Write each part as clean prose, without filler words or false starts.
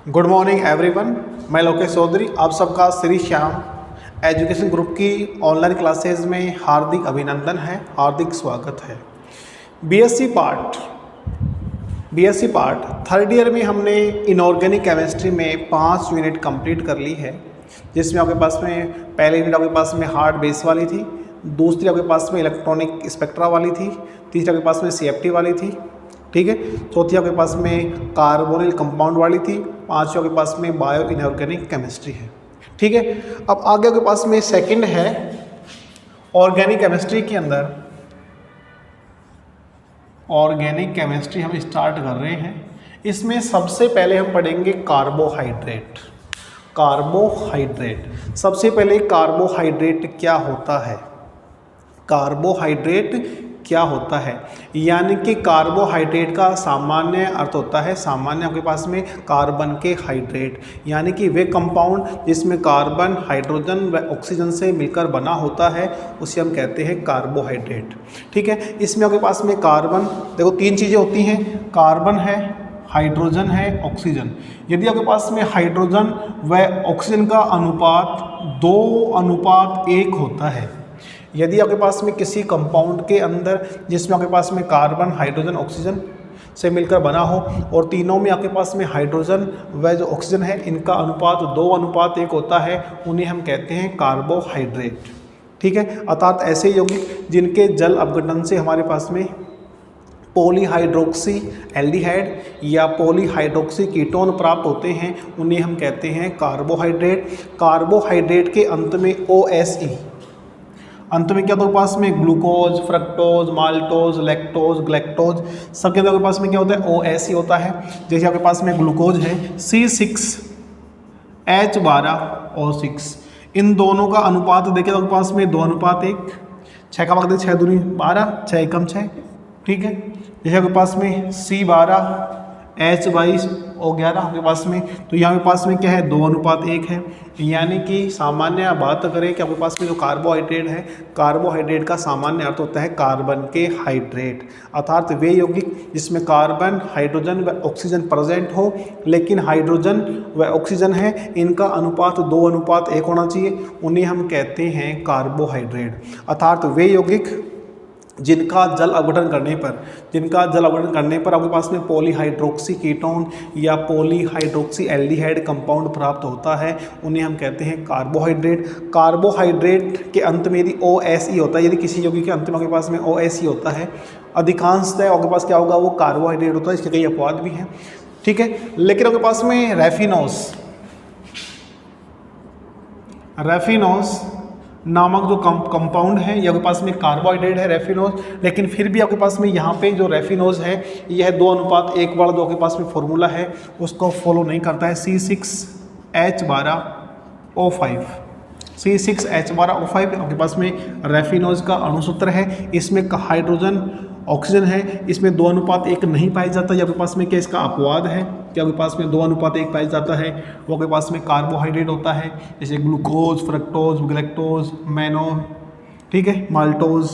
Good morning everyone. मैं लोकेश चौधरी आप सबका श्री श्याम एजुकेशन ग्रुप की ऑनलाइन क्लासेज में हार्दिक अभिनंदन है, हार्दिक स्वागत है। बीएससी पार्ट थर्ड ईयर में हमने इनऑर्गेनिक केमिस्ट्री में 5 यूनिट कंप्लीट कर ली है, जिसमें आपके पास में पहले यूनिट आपके पास में हार्ड बेस वाली थी, दूसरी आपके पास में इलेक्ट्रॉनिक स्पेक्ट्रा वाली थी, तीसरी आपके पास में सीएफटी वाली थी, ठीक है, चौथी आपके पास में कार्बोनिल कंपाउंड वाली थी, पांचवी आपके पास में बायो इनऑर्गेनिक केमिस्ट्री है, ठीक है। अब आगे आपके पास में सेकंड है ऑर्गेनिक केमिस्ट्री के अंदर ऑर्गेनिक केमिस्ट्री हम स्टार्ट कर रहे हैं। इसमें सबसे पहले हम पढ़ेंगे कार्बोहाइड्रेट। सबसे पहले कार्बोहाइड्रेट क्या होता है, कार्बोहाइड्रेट क्या होता है, यानी कि कार्बोहाइड्रेट का सामान्य अर्थ होता है, सामान्य आपके पास में कार्बन के हाइड्रेट, यानी कि वे कंपाउंड जिसमें कार्बन हाइड्रोजन व ऑक्सीजन से मिलकर बना होता है उसे हम कहते हैं कार्बोहाइड्रेट, ठीक है। इसमें आपके पास में कार्बन, देखो 3 चीज़ें होती हैं, कार्बन है, हाइड्रोजन है, ऑक्सीजन। यदि आपके पास में हाइड्रोजन व ऑक्सीजन का अनुपात 2:1 होता है, यदि आपके पास में किसी कंपाउंड के अंदर जिसमें आपके पास में कार्बन हाइड्रोजन ऑक्सीजन से मिलकर बना हो और तीनों में आपके पास में हाइड्रोजन व जो ऑक्सीजन है इनका अनुपात 2:1 होता है, उन्हें हम कहते हैं कार्बोहाइड्रेट, ठीक है। अर्थात ऐसे यौगिक जिनके जल अपघटन से हमारे पास में पॉलीहाइड्रोक्सी एल्डिहाइड या पॉलीहाइड्रोक्सी कीटोन प्राप्त होते हैं, उन्हें हम कहते हैं कार्बोहाइड्रेट। कार्बोहाइड्रेट के अंत में OSE, अंत में क्या, तो पास में glucose, fructose, maltose, lactose, galactose, सबके अंदर आपके पास में क्या होता है, OSE होता है। जैसे आपके पास में ग्लूकोज है C6H12O6, इन दोनों का अनुपात देखिए आपके पास में 2:1, 6 का भाग 6 दूनी 12, 6 एकम 6, ठीक है। जैसे आपके पास में C12H22O11 आपके पास में, तो यहाँ पे पास में क्या है, 2:1 है, यानी कि सामान्य बात करें कि आपके पास में जो कार्बोहाइड्रेट है, कार्बोहाइड्रेट का सामान्य अर्थ होता है कार्बन के हाइड्रेट, अर्थात वे यौगिक जिसमें कार्बन हाइड्रोजन व ऑक्सीजन प्रेजेंट हो, लेकिन हाइड्रोजन व ऑक्सीजन है इनका अनुपात 2:1 होना चाहिए, उन्हें हम कहते हैं कार्बोहाइड्रेट। अर्थात वे यौगिक जिनका जल अपघटन करने पर आपके पास में पॉलीहाइड्रोक्सी कीटोन या पॉलीहाइड्रोक्सी एल्डिहाइड कंपाउंड प्राप्त होता है, उन्हें हम कहते हैं कार्बोहाइड्रेट। कार्बोहाइड्रेट के अंत में यदि OSE होता है, यदि किसी यौगिक के अंत में आपके पास में OSE होता है, अधिकांशतः आपके पास क्या होगा, वो कार्बोहाइड्रेट होता है। इसके कई अपवाद भी हैं, ठीक है। लेकिन आपके पास में रेफिनोस नामक जो कंपाउंड है, ये आपके पास में कार्बोहाइड्रेट है रेफिनोज, लेकिन फिर भी आपके पास में यहाँ पे जो रेफिनोज है यह 2:1 वाला जो आपके पास में फॉर्मूला है उसको फॉलो नहीं करता है। C6H12O5 आपके पास में रेफिनोज का अणुसूत्र है। इसमें हाइड्रोजन ऑक्सीजन है, इसमें 2:1 नहीं पाया जाता। ये आपके पास में क्या इसका अपवाद है कि आपके पास में 2:1 पाया जाता है, वो आपके पास में कार्बोहाइड्रेट होता है, जैसे ग्लूकोज, फ्रक्टोज, ग्लैक्टोज, मैनो, ठीक है, माल्टोज।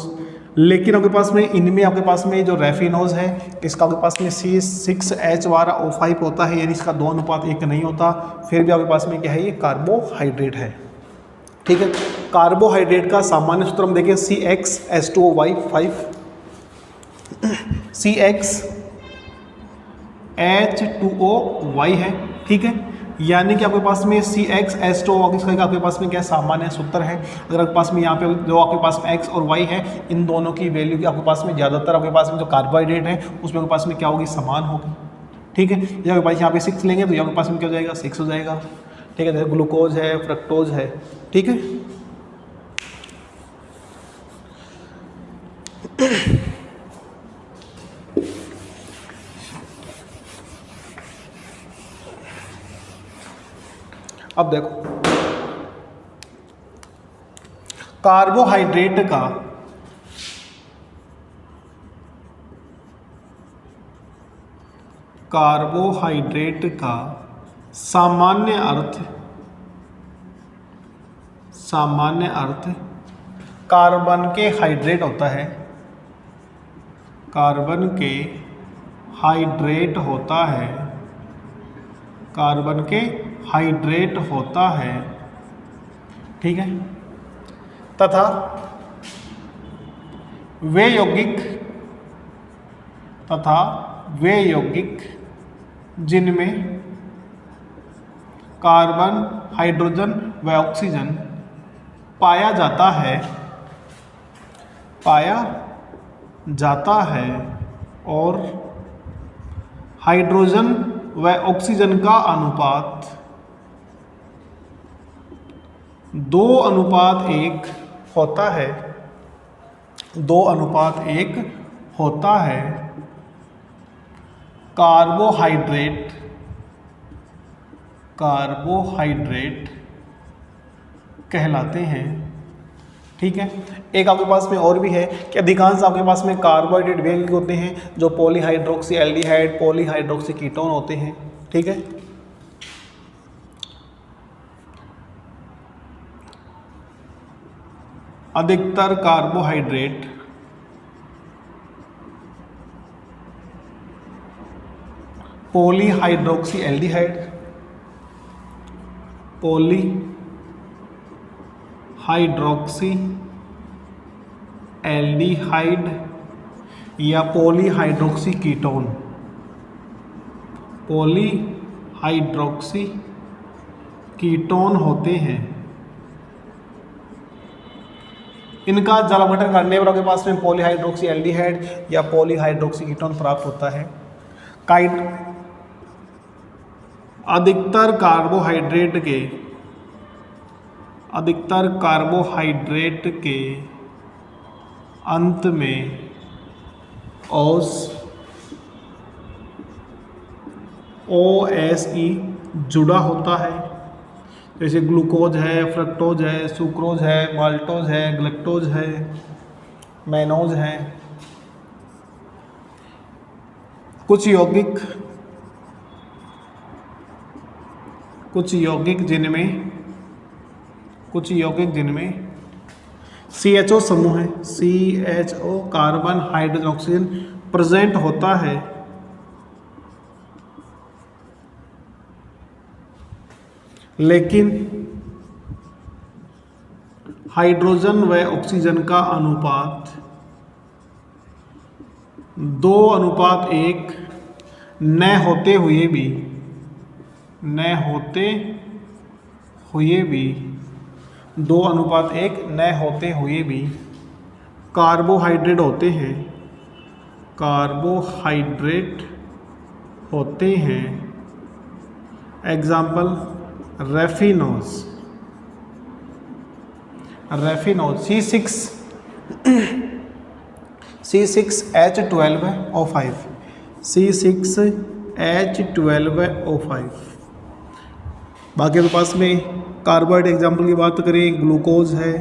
लेकिन आपके पास में इनमें आपके पास में जो रेफिनोज है इसका आपके पास में C6H12O5 होता है, यानी इसका 2:1 नहीं होता, फिर भी आपके पास में क्या है, ये कार्बोहाइड्रेट है, ठीक है। कार्बोहाइड्रेट का सामान्य सूत्र हम देखें CxH2O5 CxH2O है, ठीक है, यानी कि आपके पास में CxH2O इसका आपके पास में क्या सामान्य सूत्र है। अगर आपके पास में यहाँ पे जो आपके पास में X और Y है, इन दोनों की वैल्यू की आपके पास में ज़्यादातर आपके पास में जो कार्बोहाइड्रेट है उसमें आपके पास में क्या होगी, समान होगी, ठीक है। जब आपके पास यहाँ पे 6 लेंगे तो यहाँ के पास में क्या हो जाएगा, 6 हो जाएगा, ठीक है। जैसे ग्लूकोज है, फ्रक्टोज है, ठीक है। अब देखो कार्बोहाइड्रेट का सामान्य अर्थ कार्बन के हाइड्रेट होता है, कार्बन के हाइड्रेट होता है, कार्बन के हाइड्रेट होता है, ठीक है। तथा वे यौगिक जिनमें कार्बन, हाइड्रोजन व ऑक्सीजन पाया जाता है और हाइड्रोजन व ऑक्सीजन का अनुपात 2:1 होता है, 2:1 होता है, कार्बोहाइड्रेट कहलाते हैं, ठीक है। एक आपके पास में और भी है कि अधिकांश आपके पास में कार्बोहाइड्रेट वे होते हैं जो पॉलीहाइड्रोक्सी एल्डिहाइड, पॉलीहाइड्रोक्सी कीटोन होते हैं, ठीक है। अधिकतर carbohydrate polyhydroxy aldehyde, polyhydroxy aldehyde या पॉलीहाइड्रोक्सी कीटोन, पॉलीहाइड्रोक्सी कीटोन होते हैं। इनका जल अपघटन करने पर आपके पास में पॉलीहाइड्रोक्सी एल्डिहाइड या पॉलीहाइड्रोक्सी कीटोन प्राप्त होता है। अधिकतर कार्बोहाइड्रेट के अंत में OSE जुड़ा होता है, जैसे ग्लूकोज है, फ्रक्टोज है, सुक्रोज है, माल्टोज है, ग्लैक्टोज है, मैनोज है। कुछ यौगिक जिनमें CHO समूह है, CHO carbon, hydrogen, oxygen present होता है, लेकिन हाइड्रोजन व ऑक्सीजन का अनुपात 2:1 न होते हुए भी कार्बोहाइड्रेट होते हैं। Example raffinose C6H12O5, C6H12O5। बाकी के पास में कार्बोहाइड्रेट एग्जाम्पल की बात करें, ग्लूकोज है,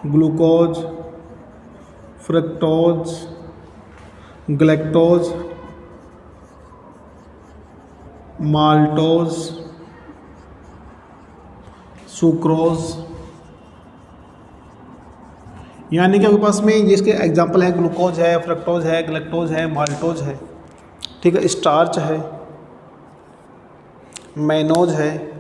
glucose, fructose, galactose, maltose, sucrose, यानी कि आपके पास में जिसके एग्जाम्पल है ग्लूकोज है, फ्रक्टोज है, ग्लैक्टोज है, माल्टोज है, ठीक है, स्टार्च है, मैनोज है।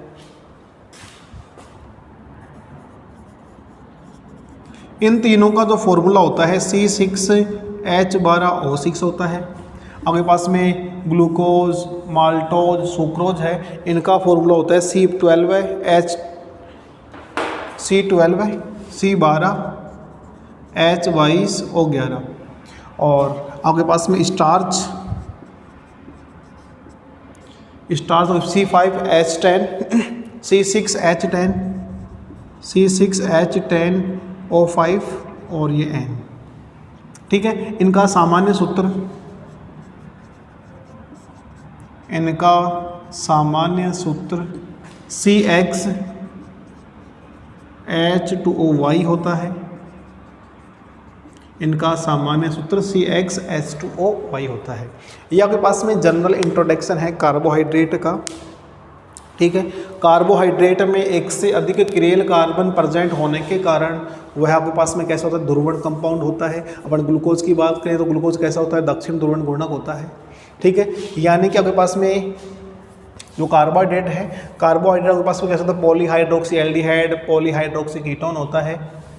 इन तीनों का जो फॉर्मूला होता है C6H12O6 होता है। आपके पास में ग्लूकोज, माल्टोज, सुक्रोज है, इनका फॉर्मूला होता है C12H12O11। और आपके पास में स्टार्च C5H10, C6H10O5 और ये N, ठीक है। इनका सामान्य सूत्र CxH2OY होता है। इनका सामान्य सूत्र CxH2OY होता है। ये आपके पास में जनरल इंट्रोडक्शन है कार्बोहाइड्रेट का, ठीक है। कार्बोहाइड्रेट में एक से अधिक क्रियल कार्बन प्रेजेंट होने के कारण वह आपके पास में कैसा होता है, ध्रुवण कंपाउंड होता है। अपन ग्लूकोज की बात करें तो ग्लूकोज कैसा होता है, दक्षिण ध्रुवण गुणक होता है। ठीक है, यानी कि आपके पास में जो कार्बोहाइड्रेट है, कार्बोहाइड्रेट आपके पास में कैसा होता है, पॉलीहाइड्रोक्सी एल्डिहाइड, पॉलीहाइड्रोक्सी कीटोन होता है।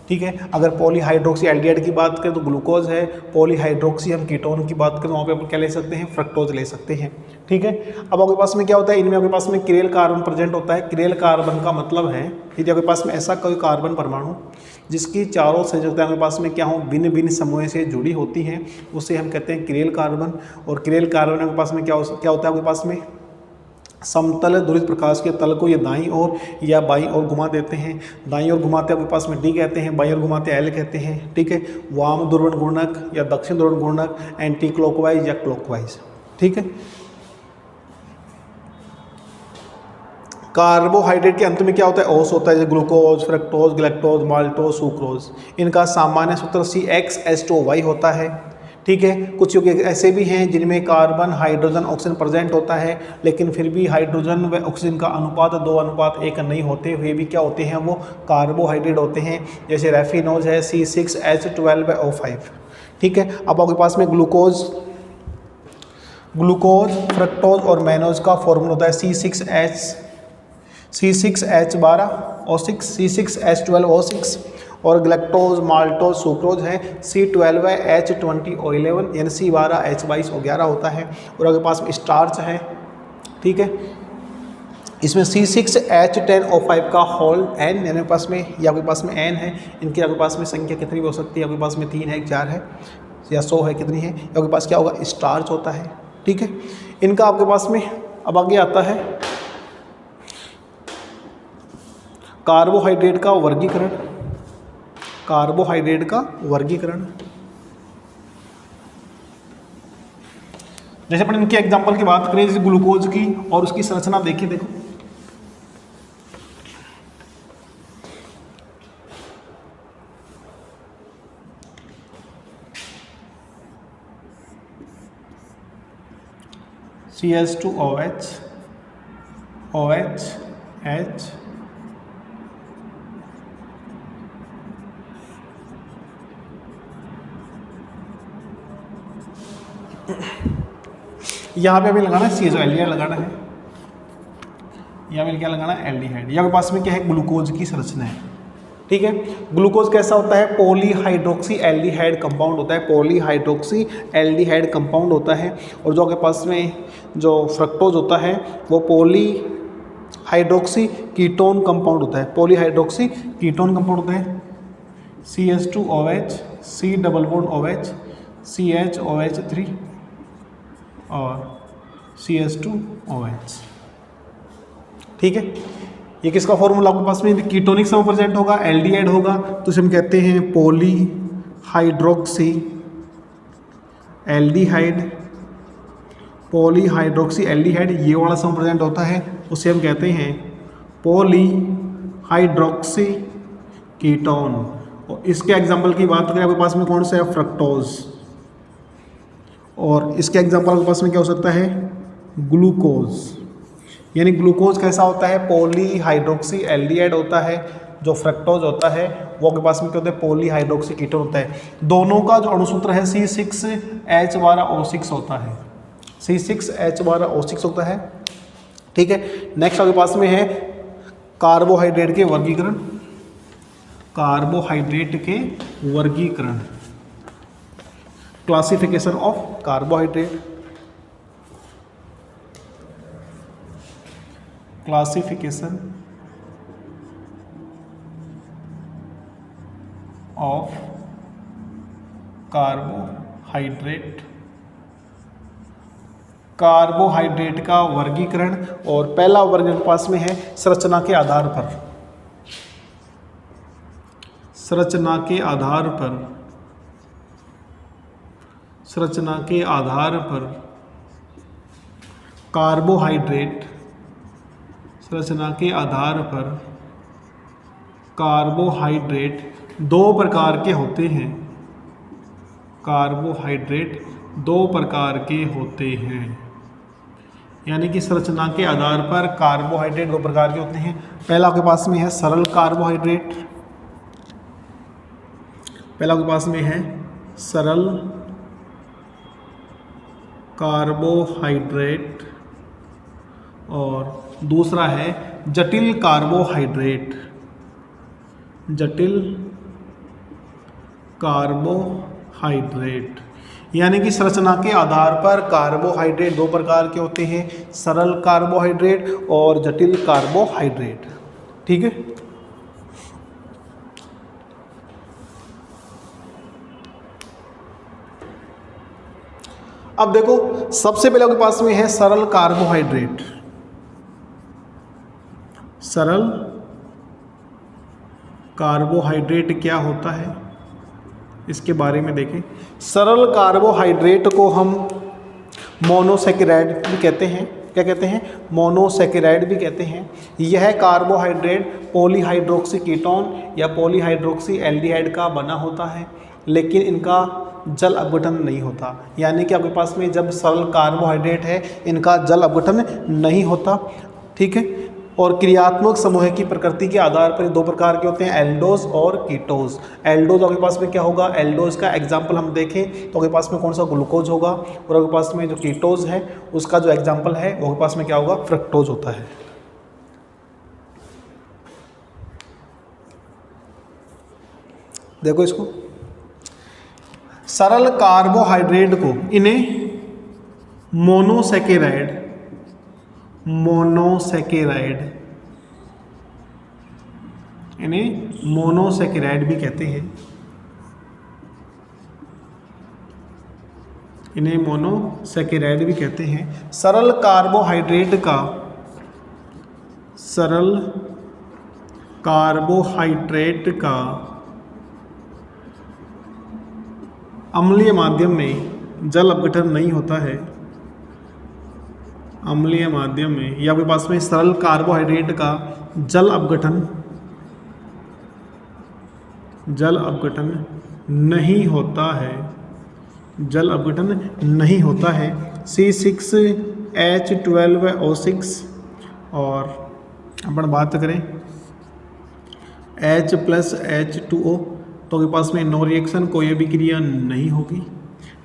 ठीक है, अगर पॉलीहाइड्रोक्सी एल्डिहाइड की बात करें तो ग्लूकोज है, पॉलीहाइड्रोक्सी हम कीटोन की बात करें तो वहाँ पे अपन क्या ले सकते हैं, फ्रक्टोज ले सकते हैं। ठीक है, अब आपके पास में क्या होता है, इनमें आपके पास में किरेल कार्बन प्रेजेंट होता है। किरेल कार्बन का मतलब है यदि आपके पास में ऐसा कोई कार्बन परमाणु जिसकी चारों संयोजकताएं आपके पास में क्या हो, भिन्न भिन्न समूह से जुड़ी होती हैं, उसे हम कहते हैं किरेल कार्बन। और किरेल कार्बन आपके पास में क्या होता है, आपके पास में समतल ध्रुवित प्रकाश के तल को ये दाईं ओर या बाईं ओर घुमा देते हैं। दाईं ओर घुमाते आपके पास में डी कहते हैं, बाईं ओर घुमाते एल कहते हैं। ठीक है, वाम ध्रुवण घूर्णक या दक्षिण ध्रुवण घूर्णक, एंटी क्लॉकवाइज या क्लॉकवाइज। ठीक है, कार्बोहाइड्रेट के अंत में क्या होता है, ओस होता है, जैसे glucose, fructose, galactose, maltose, sucrose. इनका सामान्य सूत्र CHH2O होता है। ठीक है, कुछ यौगिक ऐसे भी हैं जिनमें कार्बन, हाइड्रोजन, ऑक्सीजन प्रेजेंट होता है, लेकिन फिर भी हाइड्रोजन व ऑक्सीजन का अनुपात 2:1 नहीं होते हुए भी क्या होते हैं, वो कार्बोहाइड्रेट होते हैं। जैसे रेफिनोज है C6H12O5। ठीक है, अब आपके पास में ग्लूकोज, फ्रक्टोज और मैनोज का फॉर्मूला होता है C6H12O6, C6H12O6। और ग्लैक्टोज, माल्टोज, सुक्रोज है C12H20O11 यानी C12H22O11 होता है। और आपके पास में स्टार्च है। ठीक है, इसमें C6H10O5 का होल N यानी पास में, ये आपके पास में N है। इनकी आपके पास में संख्या कितनी भी हो सकती है, आपके पास में 3 है, 4 है या 100 है, कितनी है, आपके पास क्या होगा, स्टार्च होता है। ठीक है, इनका आपके पास में अब आगे आता है कार्बोहाइड्रेट का वर्गीकरण। कार्बोहाइड्रेट का वर्गीकरण, जैसे अपन इनके एग्जांपल की बात करें, जैसे ग्लूकोज की, और उसकी संरचना देखिए, देखो CH2OH, OH, H, यहाँ पे हमें लगाना है CH, एल्डिहाइड लगाना है। यहाँ पे क्या लगाना है, एल्डिहाइड। यहाँ के पास में क्या है, ग्लूकोज की संरचना है। ठीक है, ग्लूकोज कैसा होता है, पॉलीहाइड्रोक्सी एल्डिहाइड कंपाउंड होता है, पॉलीहाइड्रोक्सी एल्डिहाइड कंपाउंड होता है। और जो आपके पास में जो फ्रक्टोज होता है वो पॉलीहाइड्रोक्सी कीटोन कंपाउंड होता है, पॉलीहाइड्रोक्सी कीटोन कंपाउंड होता है। CH2OH, C=OH, CHOH3 और CH2OH। ठीक है, ये किसका फॉर्मूला आपके पास में, कीटोनिक समूह प्रेजेंट होगा, एल्डिहाइड होगा, तो इसे हम कहते हैं पॉलीहाइड्रोक्सी एल्डिहाइड। पॉलीहाइड्रोक्सी एल्डिहाइड ये वाला समूह प्रेजेंट होता है, उसे हम कहते हैं पॉलीहाइड्रोक्सी कीटोन। और इसके एग्जाम्पल की बात करें आपके पास में कौन सा है, फ्रक्टोज। और इसके एग्जाम्पल आपके पास में क्या हो सकता है, ग्लूकोज। यानी ग्लूकोज कैसा होता है, पॉलीहाइड्रोक्सी एल्डिहाइड होता है। जो फ्रक्टोज होता है वो आपके पास में क्या होता है, पॉलीहाइड्रोक्सी कीटोन होता है। दोनों का जो अणुसूत्र है C6H12O6 होता है, C6H12O6 होता है। ठीक है, नेक्स्ट आपके पास में है कार्बोहाइड्रेट के वर्गीकरण। कार्बोहाइड्रेट के वर्गीकरण, classification of carbohydrate. Classification of carbohydrate, carbohydrate का वर्गीकरण। और पहला वर्ग के पास में है संरचना के आधार पर। संरचना के आधार पर, संरचना के आधार पर कार्बोहाइड्रेट, संरचना के आधार पर कार्बोहाइड्रेट दो प्रकार के होते हैं। कार्बोहाइड्रेट दो प्रकार के होते हैं, यानी कि संरचना के आधार पर कार्बोहाइड्रेट दो प्रकार के होते हैं। पहला आपके पास में है सरल कार्बोहाइड्रेट, पहला आपके पास में है सरल कार्बोहाइड्रेट और दूसरा है जटिल कार्बोहाइड्रेट। जटिल कार्बोहाइड्रेट यानी कि संरचना के आधार पर कार्बोहाइड्रेट दो प्रकार के होते हैं, सरल कार्बोहाइड्रेट और जटिल कार्बोहाइड्रेट। ठीक है। अब देखो सबसे पहले आपके पास में है सरल कार्बोहाइड्रेट। सरल कार्बोहाइड्रेट क्या होता है इसके बारे में देखें। सरल कार्बोहाइड्रेट को हम मोनोसैकेराइड भी कहते हैं। क्या कहते हैं? मोनोसैकेराइड भी कहते हैं। यह कार्बोहाइड्रेट पॉलीहाइड्रोक्सी कीटोन या पॉलीहाइड्रोक्सी एल्डिहाइड का बना होता है, लेकिन इनका जल अपघटन नहीं होता। यानी कि आपके पास में जब सरल कार्बोहाइड्रेट है इनका जल अपघटन नहीं होता। ठीक है। और क्रियात्मक समूह की प्रकृति के आधार पर दो प्रकार के होते हैं, एल्डोज और कीटोज। एल्डोज आपके पास में क्या होगा? एल्डोज का एग्जाम्पल हम देखें तो आपके पास में कौन सा? ग्लूकोज होगा। और आपके पास में जो कीटोज है उसका जो एग्जाम्पल है वो आपके पास में क्या होगा? फ्रक्टोज होता है। देखो इसको, सरल कार्बोहाइड्रेट को इन्हें मोनोसैकेराइड इन्हें मोनोसैकेराइड भी कहते हैं। इन्हें मोनोसैकेराइड भी कहते हैं। सरल कार्बोहाइड्रेट का अम्लीय माध्यम में जल अपघटन नहीं होता है। अम्लीय माध्यम में या आपके पास में सरल कार्बोहाइड्रेट का जल अपघटन नहीं होता है। जल अपघटन नहीं होता है। C6H12O6 और अपन बात करें H+H2O तो आपके पास में नो रिएक्शन, कोई भी क्रिया नहीं होगी।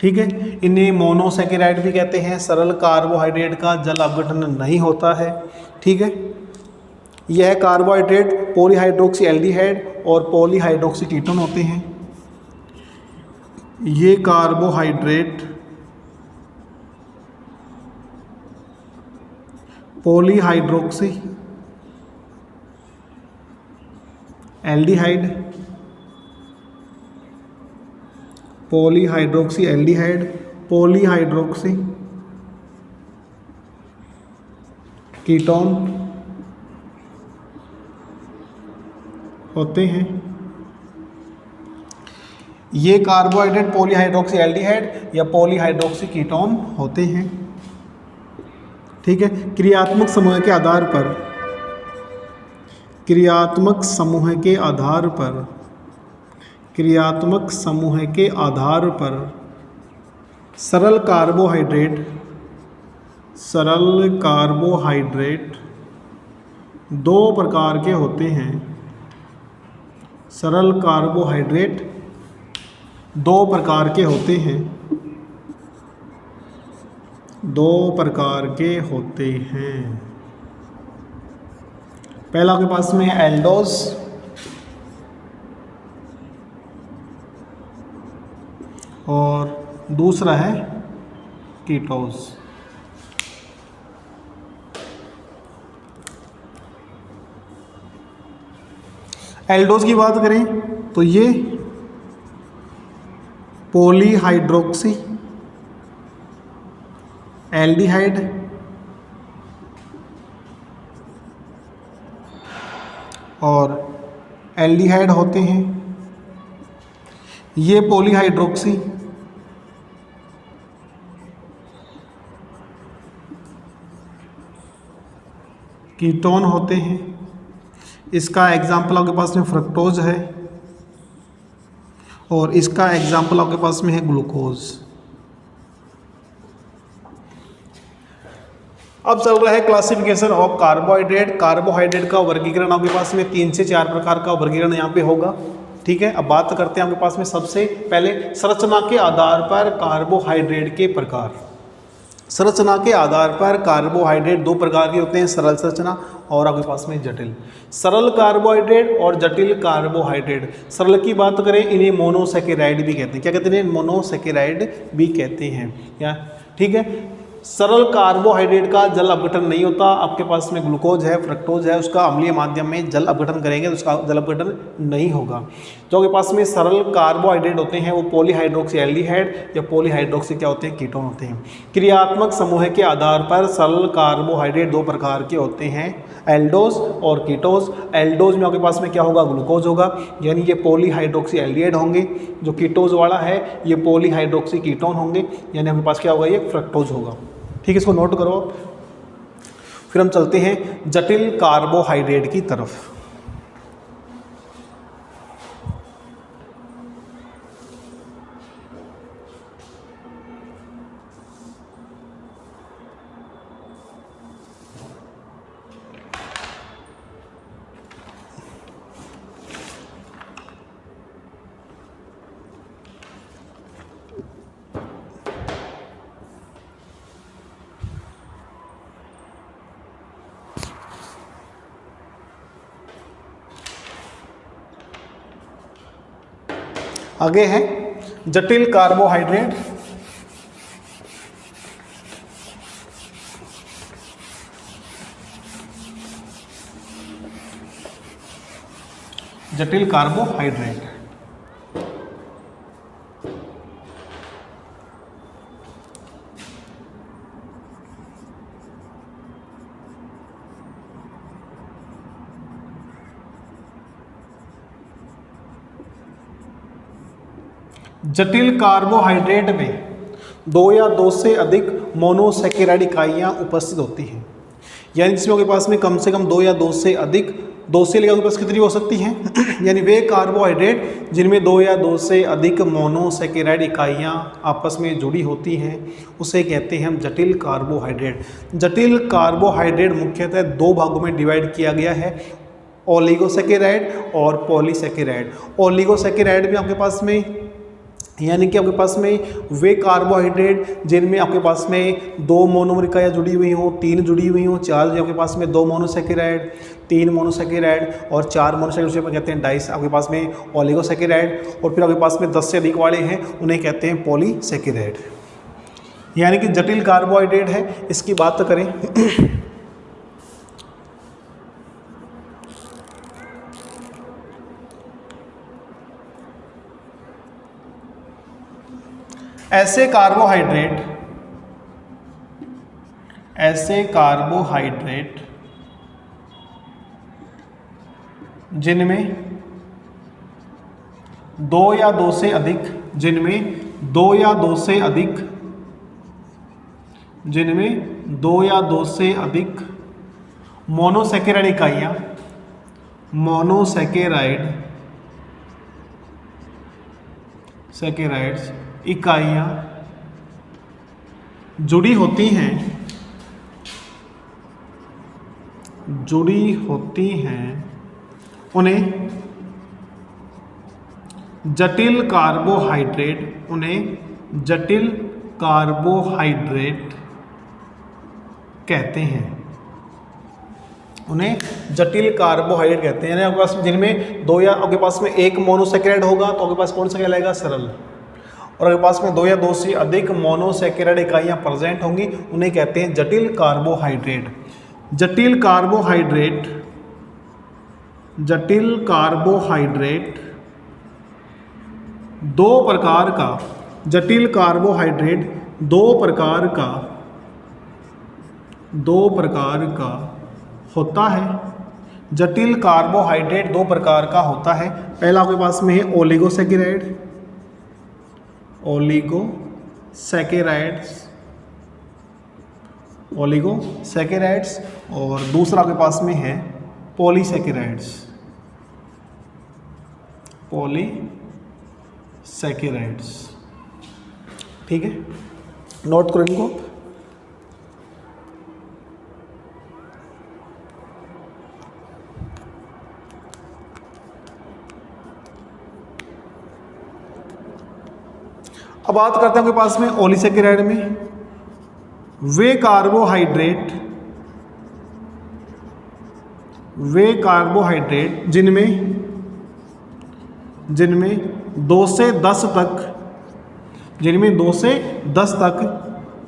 ठीक है। इन्हें मोनोसैकेराइड भी कहते हैं। सरल कार्बोहाइड्रेट का जल अपघटन नहीं होता है। ठीक है। यह कार्बोहाइड्रेट पॉलीहाइड्रोक्सी एल्डिहाइड और पॉलीहाइड्रोक्सी कीटोन होते हैं। ये carbohydrate polyhydroxy aldehyde, polyhydroxy ketone होते हैं। ये कार्बोहाइड्रेट पॉलीहाइड्रोक्सी एल्डिहाइड या पॉलीहाइड्रोक्सी कीटोन होते हैं। ठीक है। क्रियात्मक समूह के आधार पर सरल कार्बोहाइड्रेट दो प्रकार के होते हैं। सरल कार्बोहाइड्रेट दो प्रकार के होते हैं। पहला आपके पास में है एल्डोज और दूसरा है कीटोज। एल्डोज की बात करें तो ये पॉलीहाइड्रोक्सी एल्डिहाइड और एल्डिहाइड होते हैं। ये पॉलीहाइड्रोक्सी कीटोन होते हैं। इसका एग्जाम्पल आपके पास में फ्रक्टोज है और इसका एग्जाम्पल आपके पास में है ग्लूकोज। अब चल रहा है क्लासिफिकेशन ऑफ कार्बोहाइड्रेट। कार्बोहाइड्रेट का वर्गीकरण आपके पास में 3 से 4 प्रकार का वर्गीकरण यहाँ पे होगा। ठीक है। अब बात करते हैं आपके पास में सबसे पहले संरचना के आधार पर कार्बोहाइड्रेट के प्रकार। संरचना के आधार पर कार्बोहाइड्रेट दो प्रकार के होते हैं, सरल संरचना और आपके पास में जटिल। सरल कार्बोहाइड्रेट और जटिल कार्बोहाइड्रेट। सरल की बात करें, इन्हें मोनोसेकेराइड भी कहते हैं। क्या कहते हैं? मोनोसेकेराइड भी कहते हैं। क्या ठीक है? सरल कार्बोहाइड्रेट का जल अपघटन नहीं होता। आपके पास में ग्लूकोज है, फ्रक्टोज है, उसका अम्लीय माध्यम में जल अपघटन करेंगे तो उसका जल अपघटन नहीं होगा। जो आपके पास में सरल कार्बोहाइड्रेट होते हैं वो पॉलीहाइड्रोक्सी एल्डिहाइड या पॉलीहाइड्रोक्सी क्या होते हैं? कीटोन होते हैं। क्रियात्मक समूह के आधार पर सरल कार्बोहाइड्रेट दो प्रकार के होते हैं, एल्डोज और कीटोज। एल्डोज में आपके पास में क्या होगा? ग्लूकोज होगा, यानी ये पॉलीहाइड्रोक्सी एल्डिहाइड होंगे। जो कीटोज वाला है ये पॉलीहाइड्रोक्सी कीटोन होंगे, यानी आपके पास क्या होगा? ये फ्रक्टोज होगा। ठीक है, इसको नोट करो। फिर हम चलते हैं जटिल कार्बोहाइड्रेट की तरफ। आगे है जटिल कार्बोहाइड्रेट। जटिल कार्बोहाइड्रेट जटिल कार्बोहाइड्रेट में दो या दो से अधिक मोनोसेकेराइड इकाइयाँ उपस्थित होती हैं, यानी जिसमें आपके पास में कम से कम दो या दो से अधिक, दो से लेकर आपके पास कितनी हो सकती हैं यानी वे कार्बोहाइड्रेट जिनमें दो या दो से अधिक मोनोसेकेराइड इकाइयाँ आपस में जुड़ी होती हैं उसे कहते हैं हम जटिल कार्बोहाइड्रेट। जटिल कार्बोहाइड्रेट मुख्यतः दो भागों में डिवाइड किया गया है, ओलिगोसेकेराइड और पॉलीसेकेराइड। ओलिगोसेकेराइड में आपके पास में यानी कि आपके पास में वे कार्बोहाइड्रेट जिनमें आपके पास में दो मोनोमर इकाइयाँ जुड़ी हुई हों, तीन जुड़ी हुई हों, चार आपके पास में दो मोनोसेकेराइड, तीन मोनोसेकेराइड और चार मोनोसेकेराइड, उसे कहते हैं डाइस आपके पास में ओलिगोसेकेराइड। और फिर आपके पास में 10 से अधिक वाले हैं उन्हें कहते हैं पॉलीसेकेराइड। यानी कि जटिल कार्बोहाइड्रेट है, इसकी बात करें ऐसे कार्बोहाइड्रेट जिनमें दो या दो से अधिक मोनोसेकेराइड इकाइयाँ इकाइयाँ जुड़ी होती हैं उन्हें जटिल कार्बोहाइड्रेट कहते हैं। यानी आपके पास जिनमें दो या आपके पास में एक मोनोसेकेराइड होगा तो आपके पास कौन सा कहलाएगा? सरल। और आपके पास में दो या दो से अधिक मोनोसेकेराइड इकाइयाँ प्रेजेंट होंगी उन्हें कहते हैं जटिल कार्बोहाइड्रेट। जटिल कार्बोहाइड्रेट दो प्रकार का होता है। जटिल कार्बोहाइड्रेट दो प्रकार का होता है। पहला आपके पास में है ओलिगोसेकेराइड्स और दूसरा आपके पास में है पॉलीसेकेराइड्स। ठीक है, नोट करो इनको। अब बात करते हैं आपके पास में ओलिसेकेराइड में वे कार्बोहाइड्रेट जिनमें 2 से 10 तक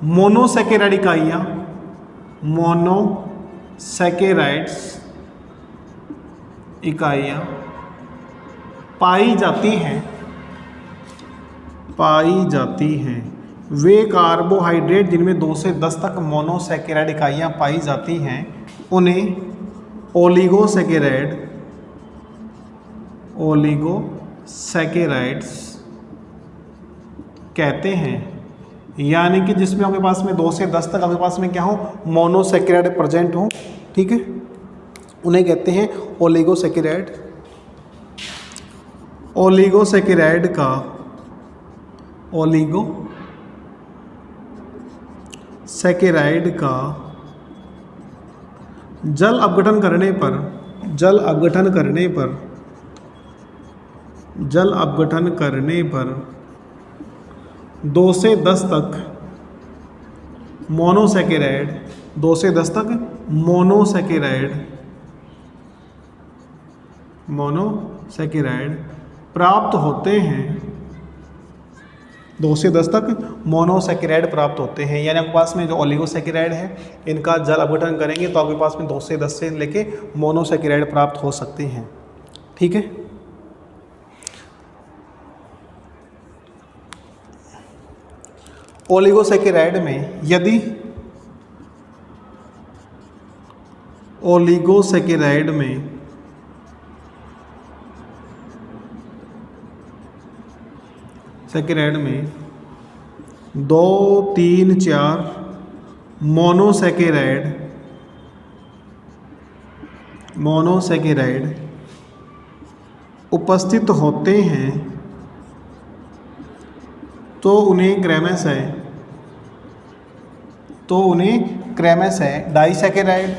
मोनोसैकेराइड इकाइयाँ पाई जाती हैं। वे कार्बोहाइड्रेट जिनमें 2 से 10 तक मोनोसैकेराइड इकाइयाँ पाई जाती हैं उन्हें ओलिगोसैकेराइड्स कहते हैं। यानी कि जिसमें आपके पास में 2 से 10 तक आपके पास में क्या हो, मोनोसैकेराइड प्रेजेंट हो, ठीक है, उन्हें कहते हैं ओलिगोसैकेराइड। ओलिगोसैकेराइड का जल अपघटन करने पर 2 से 10 तक मोनोसैकेराइड प्राप्त होते हैं। 2 से 10 तक मोनोसैकेराइड प्राप्त होते हैं। यानी आपके पास में जो ओलिगोसैकेराइड है इनका जल अपघटन करेंगे तो आपके पास में 2 से 10 से लेके मोनोसैकेराइड प्राप्त हो सकते हैं, ठीक है। ओलिगोसैकेराइड में यदि ओलिगोसैकेराइड में सैकेराइड में 2, 3, 4 मोनोसैकेराइड उपस्थित होते हैं तो उन्हें क्रमशः डाइसैकेराइड,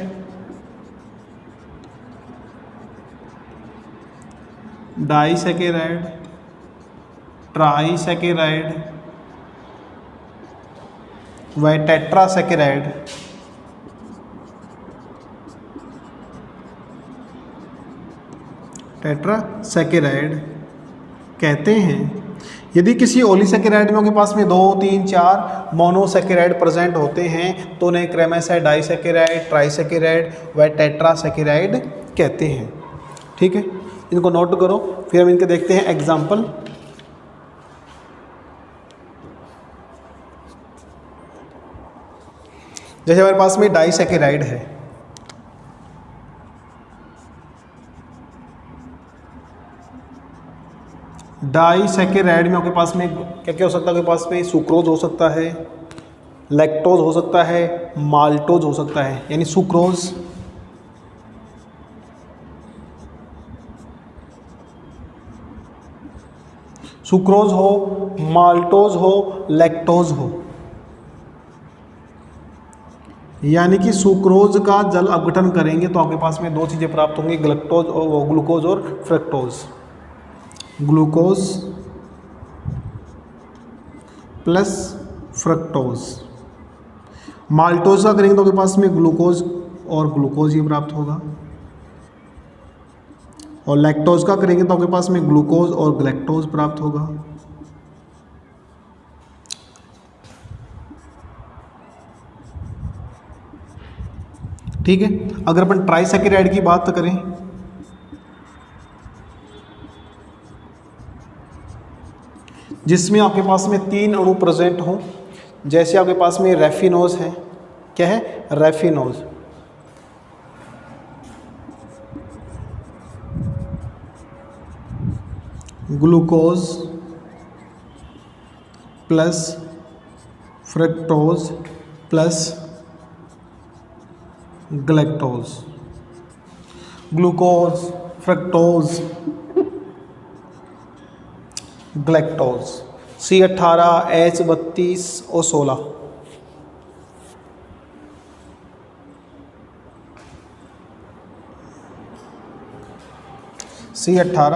ट्राइसैकेराइड व टेट्रासैकेराइड कहते हैं। यदि किसी ओलिसैकेराइड में आपके पास में 2, 3, 4 मोनोसैकेराइड प्रेजेंट होते हैं तो उन्हें क्रमशः डाइसैकेराइड, ट्राइसैकेराइड व टेट्रासैकेराइड कहते हैं, ठीक है। इनको नोट करो, फिर हम इनके देखते हैं एग्जाम्पल। जैसे हमारे पास में डाइसैकेराइड है, डाइसैकेराइड में आपके पास में क्या क्या हो सकता है, आपके पास में सुक्रोज हो सकता है, लैक्टोज हो सकता है, माल्टोज हो सकता है। यानी सुक्रोज, हो, माल्टोज हो, लैक्टोज हो। यानी कि सुक्रोज का जल अपघटन करेंगे तो आपके पास में 2 चीज़ें प्राप्त होंगी, ग्लूकोज और fructose. Glucose plus fructose. Maltose का करेंगे तो आपके पास में ग्लूकोज और ग्लूकोज ही प्राप्त होगा, और लैक्टोज का करेंगे तो आपके पास में ग्लूकोज और ग्लैक्टोज प्राप्त होगा। ठीक है। अगर अपन ट्राइसैकेराइड की बात करें, जिसमें आपके पास में 3 अणु प्रेजेंट हों, जैसे आपके पास में रेफिनोज है, क्या है, raffinose, glucose plus fructose plus galactose, glucose, fructose, galactose, C18, H32 और 16। C18,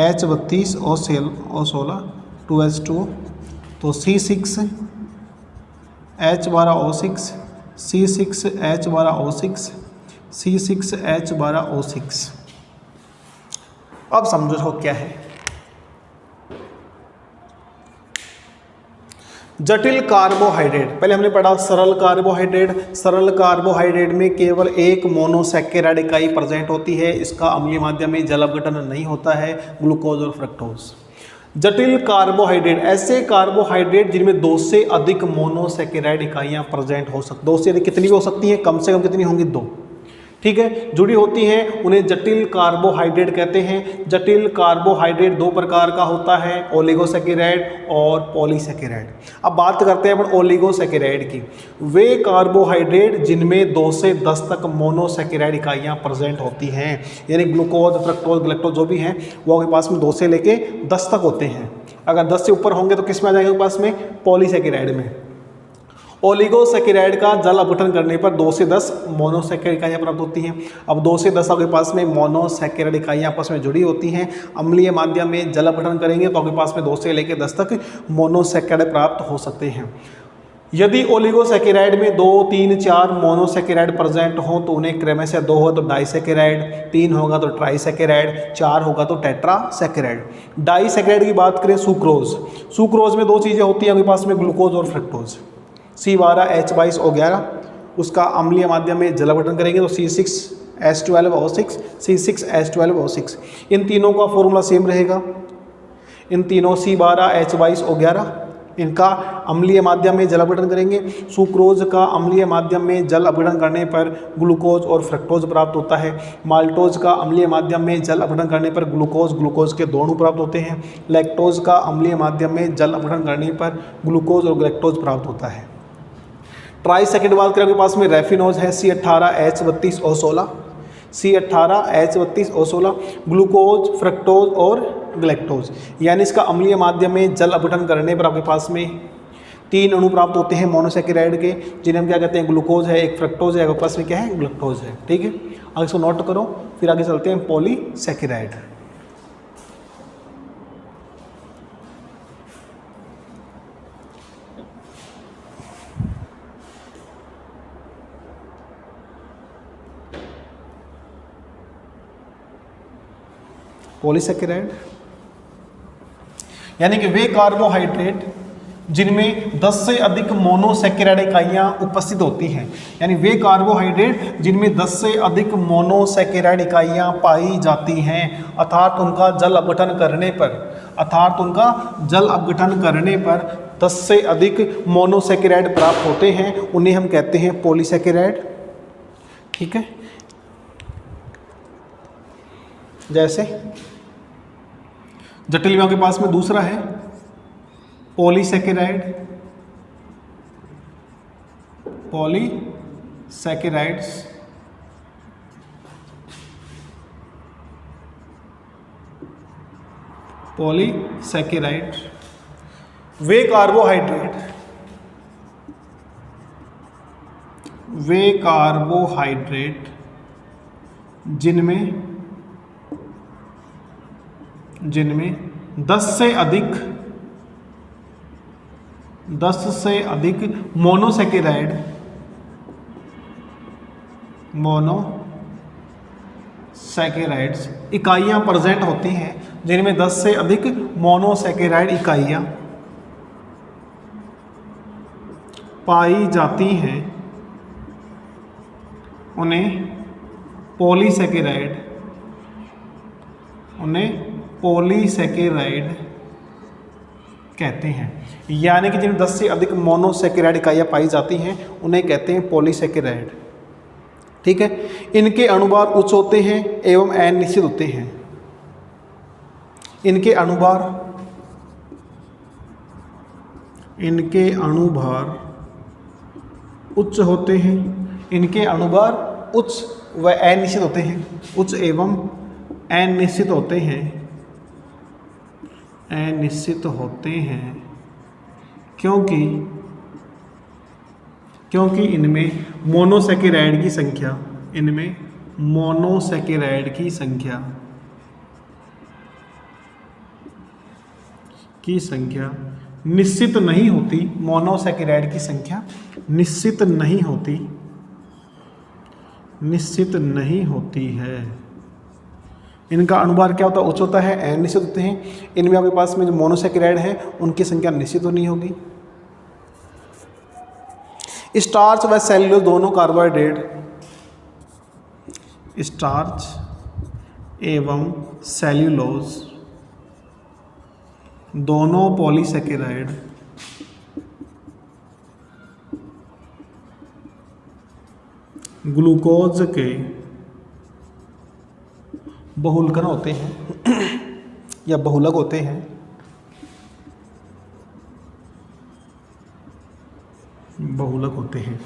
H32 और 16, 2H2, तो C6 H12O6, C6H12O6, C6H12O6। अब समझो क्या है। जटिल कार्बोहाइड्रेट, पहले हमने पढ़ा सरल कार्बोहाइड्रेट। सरल कार्बोहाइड्रेट में केवल एक मोनोसैकेराइड इकाई प्रेजेंट होती है, इसका अम्लीय माध्यम में जल अपघटन नहीं होता है, ग्लूकोज और फ्रक्टोज। जटिल कार्बोहाइड्रेट, ऐसे कार्बोहाइड्रेट जिनमें 2 से अधिक मोनोसैकेराइड इकाइयां प्रेजेंट हो सकती, 2 से अधिक कितनी भी हो सकती हैं, कम से कम कितनी होंगी, 2, ठीक है, जुड़ी होती हैं, उन्हें जटिल कार्बोहाइड्रेट कहते हैं। जटिल कार्बोहाइड्रेट 2 प्रकार का होता है, ओलिगोसैकेराइड और पॉलीसैकेराइड। अब बात करते हैं अपन ओलिगोसैकेराइड की। वे कार्बोहाइड्रेट जिनमें 2 से 10 तक मोनोसैकेराइड इकाइयां प्रेजेंट होती हैं, यानी ग्लूकोज, फ्रक्टोज, गैलेक्टोज जो भी हैं वो आपके पास में 2 से लेके 10 तक होते हैं। अगर 10 से ऊपर होंगे तो किस में आ जाएंगे पास में, पॉलीसैकेराइड में। ओलिगोसैकेराइड का जल अपघटन करने पर 2 से 10 मोनोसैकेराइड इकाइयाँ प्राप्त होती हैं। अब 2 से 10 आपके पास में मोनोसैकेराइड इकाइयाँ आपस में जुड़ी होती हैं, अम्लीय माध्यम में जल अपघटन करेंगे तो आपके पास में 2 से लेकर 10 तक मोनोसैकेराइड प्राप्त हो सकते हैं। यदि ओलिगोसैकेराइड में 2, 3, 4 मोनोसैकेराइड प्रेजेंट हो तो उन्हें क्रमशः 2 हो तो डाइसैकेराइड, 3 होगा तो ट्राइसैकेराइड, 4 होगा तो टेट्रासैकेराइड। डाइसैकेराइड की बात करें, सुक्रोज। सुक्रोज में 2 चीज़ें होती हैं आपके पास में, ग्लूकोज और फ्रक्टोज। C12H22O11, उसका अम्लीय माध्यम में जल अपघटन करेंगे तो C6H12O6, C6H12O6। इन तीनों का फॉर्मूला सेम रहेगा। इन तीनों C12H22O11 इनका अम्लीय माध्यम में जल अपघटन करेंगे। सुक्रोज का अम्लीय माध्यम में जल अपघटन करने पर ग्लूकोज और फ्रक्टोज प्राप्त होता है। माल्टोज का अम्लीय माध्यम में जल अपघटन करने पर ग्लूकोज के 2 अणु प्राप्त होते हैं। लैक्टोज का अम्लीय माध्यम में जल अपघटन करने पर ग्लूकोज और गैलेक्टोज प्राप्त होता है। ट्राइसैकेराइड बात करें, आपके पास में रेफिनोज है C18H32O16, C18H32O16, ग्लूकोज, फ्रक्टोज और गैलेक्टोज, यानी इसका अम्लीय माध्यम में जल अपघटन करने पर आपके पास में 3 अणु प्राप्त होते हैं मोनोसैकेराइड के, जिन्हें हम क्या कहते हैं, ग्लूकोज है, एक फ्रक्टोज है, आपके पास में क्या है, गैलेक्टोज है, ठीक है। आगे इसको नोट करो, फिर आगे चलते हैं पॉलीसैकेराइड। पॉलीसैकेराइड यानी कि वे कार्बोहाइड्रेट जिनमें 10 से अधिक मोनोसैकेराइड इकाइयां उपस्थित होती हैं, यानी वे कार्बोहाइड्रेट जिनमें 10 से अधिक मोनोसैकेराइड इकाइयां पाई जाती हैं, अर्थात उनका जल अपघटन करने पर 10 से अधिक मोनोसैकेराइड प्राप्त होते हैं, उन्हें हम कहते हैं पॉलीसैकेराइड, ठीक है। जैसे जटिल में के पास में दूसरा है पॉलीसैकेराइड्स, वे कार्बोहाइड्रेट जिनमें 10 से अधिक मोनोसैकेराइड्स इकाइयां प्रेजेंट होती हैं, जिनमें 10 से अधिक मोनोसैकेराइड इकाइयां पाई जाती हैं, उन्हें पॉलीसैकेराइड कहते हैं। यानी कि जिनमें 10 से अधिक मोनोसैकेराइड इकाइयां पाई जाती हैं उन्हें कहते हैं पॉलीसैकेराइड, ठीक है। इनके अणुभार उच्च होते हैं एवं अनिश्चित होते हैं। इनके अणुभार उच्च होते हैं, इनके अणुभार उच्च व अनिश्चित होते हैं, उच्च एवं अनिश्चित होते हैं, क्योंकि इनमें मोनोसैकेराइड की संख्या निश्चित नहीं होती, मोनोसैकेराइड की संख्या निश्चित नहीं होती, निश्चित नहीं होती है। इनका अनुभार क्या होता है? उच्च होता है, अनिश्चित होते हैं। इनमें आपके पास में जो मोनोसेकेराइड है उनकी संख्या निश्चित नहीं होगी। स्टार्च व सेल्यूलोज दोनों कार्बोहाइड्रेट, स्टार्च एवं सेल्यूलोज दोनों पॉलीसेकेराइड ग्लूकोज के बहुलकन होते हैं या बहुलक होते हैं। बहुलक होते हैं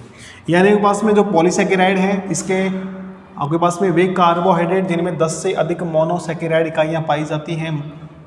यानी आपके पास में जो पॉलीसेकेराइड है इसके आपके पास में वे कार्बोहाइड्रेट जिनमें 10 से अधिक मोनोसेकेराइड इकाइयाँ पाई जाती हैं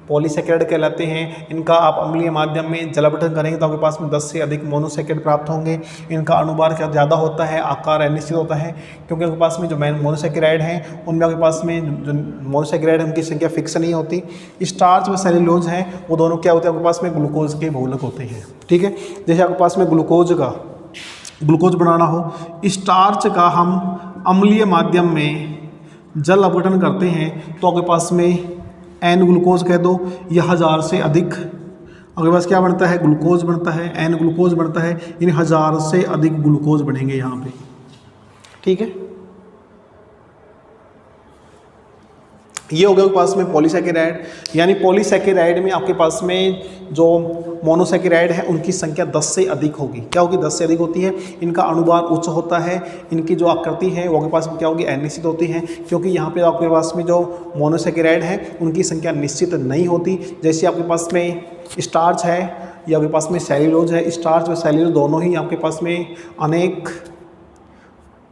पॉलीसेकेराइड कहलाते हैं। इनका आप अम्लीय माध्यम में जल अपघटन करेंगे तो आपके पास में 10 से अधिक मोनोसेकेराइड प्राप्त होंगे। इनका अनुभार क्या ज़्यादा होता है, आकार अनिश्चित होता है, क्योंकि आपके पास में जो मोनोसेकेराइड हैं उनमें आपके पास में जो मोनोसेकेराइड है उनकी संख्या फिक्स नहीं होती। स्टार्च व सेल्यूलोज हैं वो दोनों क्या होते हैं? आपके पास में ग्लूकोज के बहुलक होते हैं। ठीक है, जैसे आपके पास में ग्लूकोज बनाना हो, स्टार्च का हम अम्लीय माध्यम में जल अपघटन करते हैं तो आपके पास में एन ग्लूकोज कह दो या 1000 से अधिक आपके पास क्या बनता है? ग्लूकोज बनता है, एन ग्लूकोज बनता है, यानी 1000 से अधिक ग्लूकोज बनेंगे यहाँ पे। ठीक है, ये हो गया आपके पास में पॉलीसेकेराइड। यानी पॉलीसेकेराइड में आपके पास में जो मोनोसेकेराइड है उनकी संख्या 10 से अधिक होगी। क्या होगी? 10 से अधिक होती है। इनका अनुभार उच्च होता है, इनकी जो आकृति है वो आपके पास में क्या होगी? अनिश्चित होती है, क्योंकि यहाँ पे आपके पास में जो मोनोसेकेराइड है उनकी संख्या निश्चित नहीं होती। जैसे आपके पास में स्टार्च है या आपके पास में सेल्यूलोज है, स्टार्च व सेल्यूलोज दोनों ही आपके पास में अनेक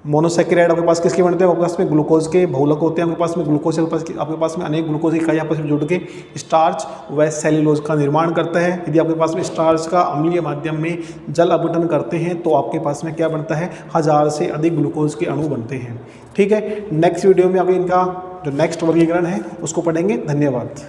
मोनोसेकेराइड आपके पास किसके बनते हैं? आपके पास में ग्लूकोज के बहुलक होते हैं। आपके पास में ग्लूकोज आपके पास में अनेक ग्लूकोज की इकाई आपस में जुड़ के स्टार्च व सेल्यूलोज का निर्माण करता है। यदि आपके पास में स्टार्च का अम्लीय माध्यम में जल अपघटन करते हैं तो आपके पास में क्या बनता है? 1000 से अधिक ग्लूकोज के अणु बनते हैं। ठीक है, नेक्स्ट वीडियो में आगे इनका जो नेक्स्ट वर्गीकरण है उसको पढ़ेंगे। धन्यवाद।